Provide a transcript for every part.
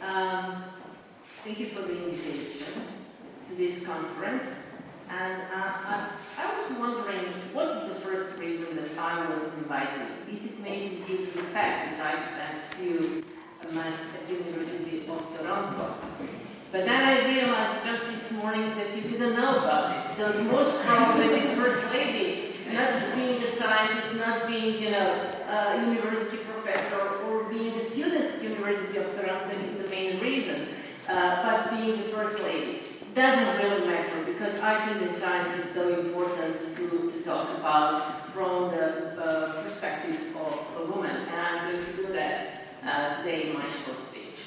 Thank you for the invitation to this conference. And I was wondering, what is the first reason that I was invited? Is it maybe due to the fact that I spent a few months at the University of Toronto? But then I realized just this morning that you didn't know about it. So most probably this first lady, not being a scientist, not being, a university professor, or being a student at the University of Toronto is the main reason. But being the first lady doesn't really matter, because I think that science is so important to talk about from the perspective of a woman, and I'm going to do that today in my short speech.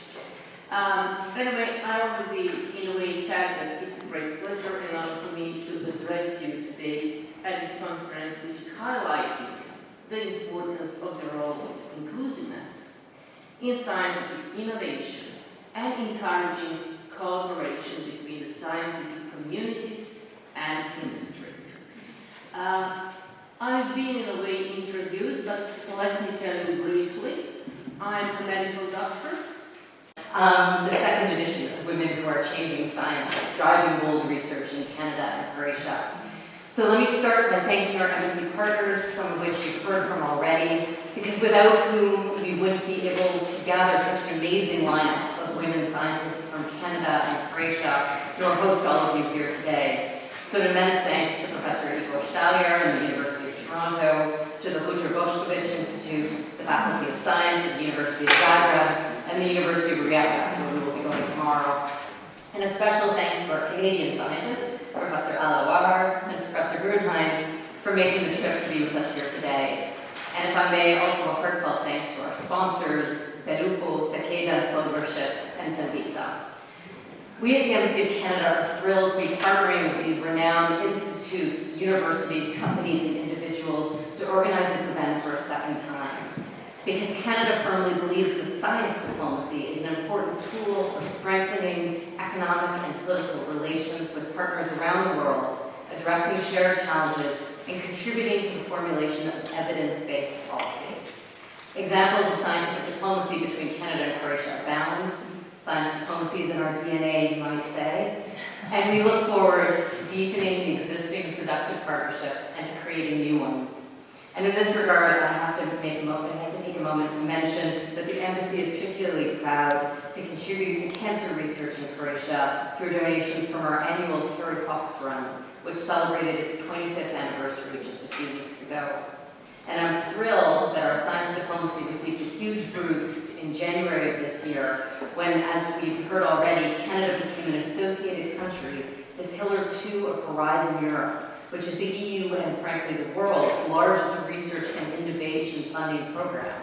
Anyway, I already in a way said that it's a great pleasure and honor for me to address you today at this conference, which is highlighting the importance of the role of inclusiveness in scientific innovation and encouraging collaboration between the scientific communities and industry. I've been in a way introduced, but let me tell you briefly. I'm a medical doctor. The second edition of Women Who Are Changing Science, Driving Bold Research in Canada and Croatia. So let me start by thanking our embassy partners, some of which you've heard from already, because without whom we wouldn't be able to gather such an amazing lineup of women scientists from Canada and Croatia, nor host all of you here today. So an immense thanks to Professor Igor Stalier in the University of Toronto, to the Ruđer Bošković Institute, the Faculty of Science at the University of Zagreb, and the University of Rijeci, where we will be going tomorrow. And a special thanks to our Canadian scientists, Professor Alawar and Professor Grunheim, for making the trip to be with us here today. And if I may, also a heartfelt thank to our sponsors, Berufo, Takeda, Silvership, and Zambita. We at the Embassy of Canada are thrilled to be partnering with these renowned institutes, universities, companies, and individuals to organize this event for a second time. Because Canada firmly believes that science diplomacy is an important tool for strengthening economic and political relations with partners around the world, addressing shared challenges, and contributing to the formulation of evidence-based policy. Examples of scientific diplomacy between Canada and Croatia abound. Science diplomacy is in our DNA, you might say. And we look forward to deepening the existing productive partnerships and to creating new ones. And in this regard, I have to take a moment to mention that the Embassy is particularly proud to contribute to cancer research in Croatia through donations from our annual Terry Fox Run, which celebrated its 25th anniversary just a few weeks ago. And I'm thrilled that our science diplomacy received a huge boost in January of this year, when, as we've heard already, Canada became an associated country to Pillar 2 of Horizon Europe, which is the EU and, frankly, the world's largest research and innovation funding program.